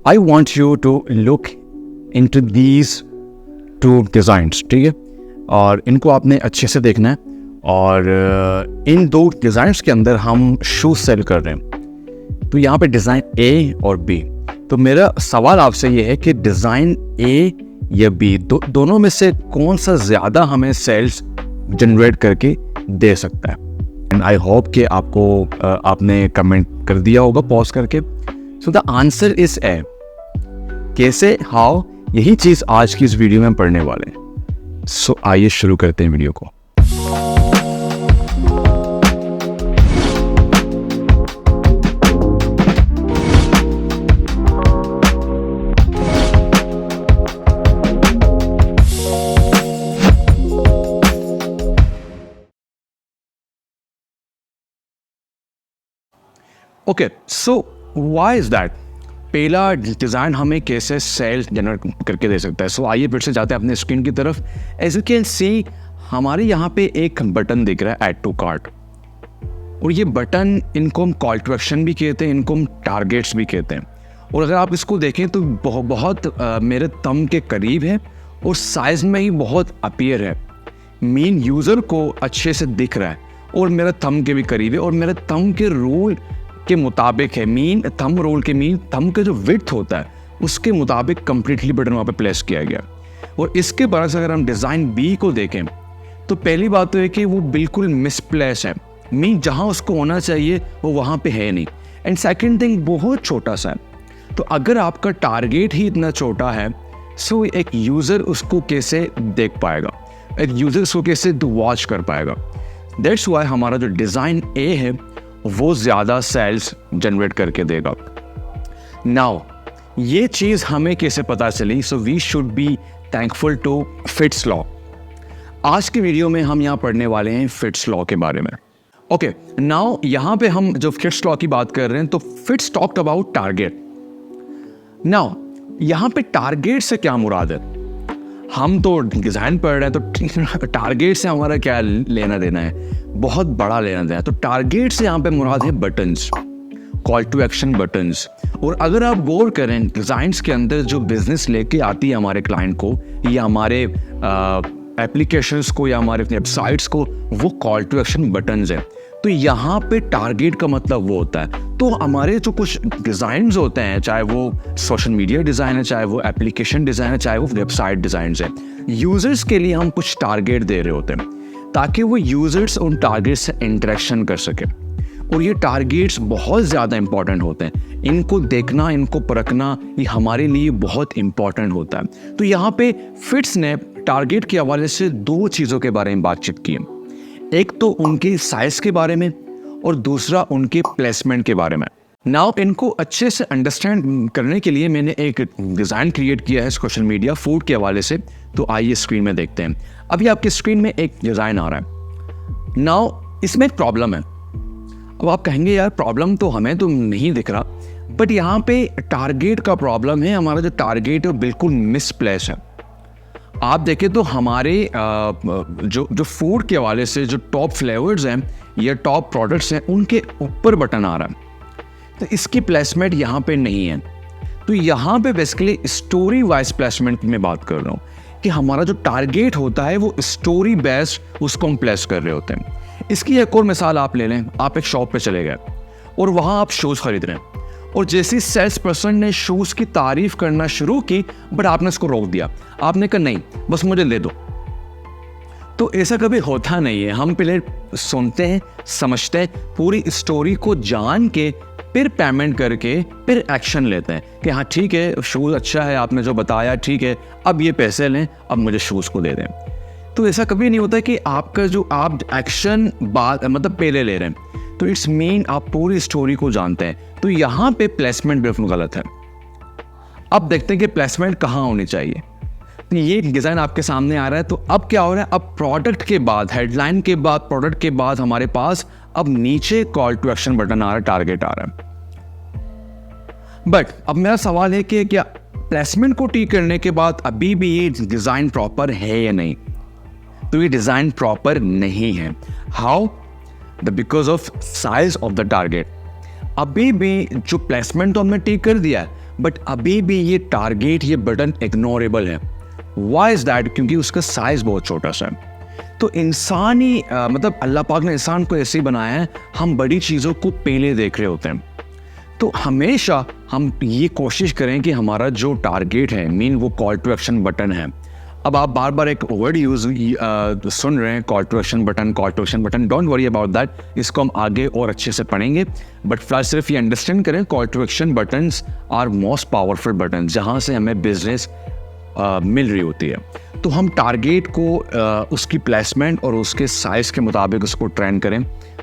I want you to look into these two designs, ठीक है, और इनको आपने अच्छे से देखना है। और इन दो डिज़ाइंस के अंदर हम शूज सेल कर रहे हैं। तो यहाँ पे डिज़ाइन ए और बी। तो मेरा सवाल आपसे ये है कि डिज़ाइन ए या बी दोनों में से कौन सा ज़्यादा हमें सेल्स जनरेट करके दे सकता है। एंड आई होप कि आपने कमेंट कर दिया होगा पॉज करके। So the answer is a. कैसे, हाउ, यही चीज़ आज की इस वीडियो में हम पढ़ने वाले हैं। सो आइए शुरू करते हैं वीडियो को। Okay, so why is that? पहला डिज़ाइन हमें कैसे सेल जनरेट करके दे सकता है। सो आइए फिर से जाते हैं अपने स्क्रीन की तरफ। एज यू कैन सी हमारे यहाँ पे एक बटन दिख रहा है, ऐड टू कार्ट। और ये बटन, इनको हम कॉल टू एक्शन भी कहते हैं, इनको हम टारगेट्स भी कहते हैं। और अगर आप इसको देखें तो बहुत मेरे थंब के करीब है और साइज में ही बहुत अपीयर है। मीन यूज़र को अच्छे से दिख रहा है और मेरे थंब के भी करीब है और मेरे थंब के रूल के मुताबिक है। मीन थंब रोल के मीन थंब का जो विड्थ होता है उसके मुताबिक कंप्लीटली बटन वहाँ पे प्लेस किया गया। और इसके बरस अगर हम डिज़ाइन बी को देखें तो पहली बात तो है कि वो बिल्कुल मिसप्लेस है। मीन जहाँ उसको होना चाहिए वो वहाँ पे है नहीं। एंड सेकंड थिंग, बहुत छोटा सा है। तो अगर आपका टारगेट ही इतना छोटा है, सो एक यूज़र उसको कैसे देख पाएगा, एक यूज़र उसको कैसे वॉच कर पाएगा। दैट्स वाई हमारा जो डिज़ाइन ए है वो ज़्यादा सेल्स जनरेट करके देगा। नाउ ये चीज़ हमें कैसे पता चली? So we should be thankful to Fitts law. आज की वीडियो में हम यहाँ पढ़ने वाले हैं फिट्स लॉ के बारे में। ओके, नाउ यहाँ पे हम जो फिट्स लॉ की बात कर रहे हैं तो fits talked about target. Now यहाँ पे टारगेट से क्या मुराद है? हम तो डिज़ाइन पढ़ रहे हैं तो टारगेट से हमारा क्या लेना देना है? बहुत बड़ा लेना देना है। तो टारगेट से यहाँ पे मुराद है buttons, call to action buttons. और अगर आप गौर करें डिज़ाइंस के अंदर जो बिजनेस लेके आती है हमारे क्लाइंट को या हमारे एप्लीकेशंस को या हमारे वेबसाइट्स को, वो कॉल टू एक्शन बटन्स हैं। तो यहाँ पे टारगेट का मतलब वो होता है। तो हमारे जो कुछ डिज़ाइंस होते हैं, चाहे वो सोशल मीडिया डिज़ाइन है, चाहे वो एप्लीकेशन डिज़ाइन है, चाहे वो वेबसाइट डिज़ाइंस है, यूज़र्स के लिए हम कुछ टारगेट दे रहे होते हैं ताकि वो यूज़र्स उन टारगेट से इंटरेक्शन कर सके। और ये टारगेट्स बहुत ज़्यादा इंपॉर्टेंट होते हैं। इनको देखना, इनको परखना, ये हमारे लिए बहुत इंपॉर्टेंट होता है। तो यहाँ पे फिट्स ने टारगेट के हवाले से दो चीज़ों के बारे में बातचीत की है। एक तो उनके साइज़ के बारे में और दूसरा उनके प्लेसमेंट के बारे में। नाउ इनको अच्छे से अंडरस्टैंड करने के लिए मैंने एक डिज़ाइन क्रिएट किया है सोशल मीडिया फूड के हवाले से। तो आइए स्क्रीन में देखते हैं। अभी आपकी स्क्रीन में एक डिज़ाइन आ रहा है। नाउ इसमें एक प्रॉब्लम है। अब आप कहेंगे यार प्रॉब्लम तो हमें तो नहीं दिख रहा, बट यहाँ पे टारगेट का प्रॉब्लम है। हमारा जो टारगेट है वो बिल्कुल मिसप्लेस है। आप देखें तो हमारे जो फूड के हवाले से जो टॉप फ्लेवर्स हैं या टॉप प्रोडक्ट्स हैं उनके ऊपर बटन आ रहा है। तो इसकी प्लेसमेंट यहाँ पे नहीं है। तो यहाँ पे बेसिकली स्टोरी वाइज प्लेसमेंट में बात कर रहा हूँ कि हमारा जो टारगेट होता है वो स्टोरी बेस्ड उसको हम प्लेस कर रहे होते हैं। इसकी एक और मिसाल आप ले लें। आप एक शॉप पे चले गए और वहाँ आप शूज़ खरीद रहे हैं और जैसे सेल्स पर्सन ने शूज़ की तारीफ करना शुरू की, बट आपने इसको रोक दिया। आपने कहा नहीं, बस मुझे ले दो। तो ऐसा कभी होता नहीं है। हम पहले सुनते हैं, समझते हैं, पूरी स्टोरी को जान के फिर पेमेंट करके फिर एक्शन लेते हैं कि हाँ ठीक है, शूज़ अच्छा है, आपने जो बताया ठीक है, अब ये पैसे लें, अब मुझे शूज़ को दे दें। तो ऐसा कभी नहीं होता कि आपका जो आप एक्शन बाद मतलब पहले ले रहे हैं। तो इट्स मीन आप पूरी स्टोरी को जानते हैं। तो यहाँ पे प्लेसमेंट बिल्कुल गलत है। अब देखते हैं कि प्लेसमेंट कहाँ होनी चाहिए। तो ये डिज़ाइन आपके सामने आ रहा है। तो अब क्या हो रहा है? अब प्रोडक्ट के बाद, हेडलाइन के बाद, प्रोडक्ट के बाद हमारे पास अब नीचे कॉल टू एक्शन बटन आ रहा है, टारगेट आ रहा है। बट अब मेरा सवाल है कि क्या प्लेसमेंट को ठीक करने के बाद अभी भी ये डिज़ाइन प्रॉपर है या नहीं? तो ये डिज़ाइन प्रॉपर नहीं है। How? Because of size of the target. अभी भी जो प्लेसमेंट तो हमने ठीक कर दिया है, बट अभी भी ये टारगेट, ये बटन इग्नोरेबल है। Why is that? क्योंकि उसका साइज़ बहुत छोटा सा है। तो इंसानी मतलब अल्लाह पाक ने इंसान को ऐसे ही बनाया है, हम बड़ी चीज़ों को पहले देख रहे होते हैं। तो हमेशा हम ये कोशिश करें कि हमारा जो टारगेट है, मीन वो कॉल टू एक्शन बटन है। अब आप बार बार एक वर्ड सुन रहे हैं, call to action button, call to action button. Don't worry about that, इसको हम आगे और अच्छे से पढ़ेंगे। बट फिलहाल सिर्फ ये अंडरस्टैंड करें, call to action buttons are most powerful button, जहाँ से हमें बिजनेस मिल रही होती है। तो हम टारगेट को उसकी प्लेसमेंट और उसके साइज़ के मुताबिक उसको ट्रेन करें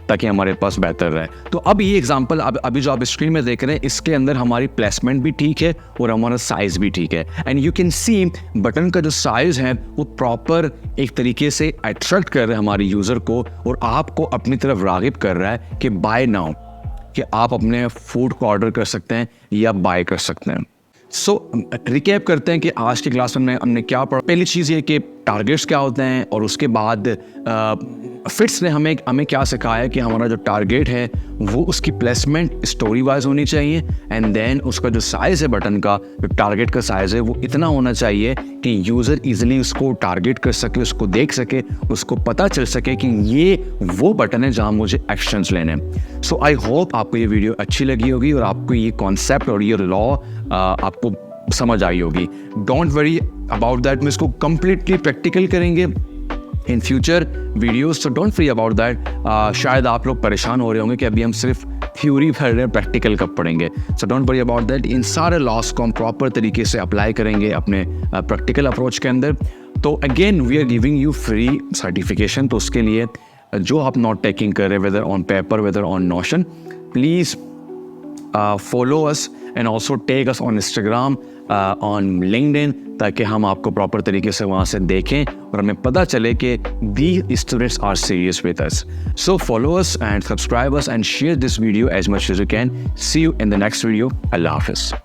ताकि हमारे पास बेहतर रहे। तो अब ये एग्जांपल अभी जो आप स्क्रीन में देख रहे हैं, इसके अंदर हमारी प्लेसमेंट भी ठीक है और हमारा साइज़ भी ठीक है। And you can see button का जो साइज़ है वो प्रॉपर एक तरीके से अट्रैक्ट कर रहा है हमारे यूज़र को और आपको अपनी तरफ राग़िब कर रहा है कि बाय नाउ, कि आप अपने फूड को ऑर्डर कर सकते हैं या बाय कर सकते हैं। सो रिकैप करते हैं कि आज की क्लास में हमने क्या पढ़ा। पहली चीज़ ये कि टारगेट्स क्या होते हैं, और उसके बाद फिट्स ने हमें क्या सिखाया कि हमारा जो टारगेट है वो उसकी प्लेसमेंट स्टोरी वाइज होनी चाहिए। एंड देन उसका जो साइज़ है बटन का, जो टारगेट का साइज़ है, वो इतना होना चाहिए कि यूज़र इजीली उसको टारगेट कर सके, उसको देख सके, उसको पता चल सके कि ये वो बटन है जहाँ मुझे एक्शंस लेने हैं। सो आई होप आपको ये वीडियो अच्छी लगी होगी और आपको ये कॉन्सेप्ट और ये लॉ आपको समझ आई होगी। डोंट वरी अबाउट दैट, हम इसको कम्प्लीटली प्रैक्टिकल करेंगे इन फ्यूचर वीडियोस, तो डोंट वरी अबाउट दैट। शायद आप लोग परेशान हो रहे होंगे कि अभी हम सिर्फ थ्योरी पढ़ रहे हैं, प्रैक्टिकल कब पढ़ेंगे। So don't worry about that, इन सारे लॉस को हम प्रॉपर तरीके से अप्लाई करेंगे अपने प्रैक्टिकल अप्रोच के अंदर। तो again we are giving you free certification, तो उसके लिए जो आप नोट टेकिंग कर रहे हैं, whether on paper whether on Notion, please follow us and also take us on Instagram, on LinkedIn, ताकि हम आपको प्रॉपर तरीके से वहाँ से देखें और हमें पता चले कि these students are serious with us. So follow us and subscribe us and share this video as much as you can. See you in the next video. Allah Hafiz.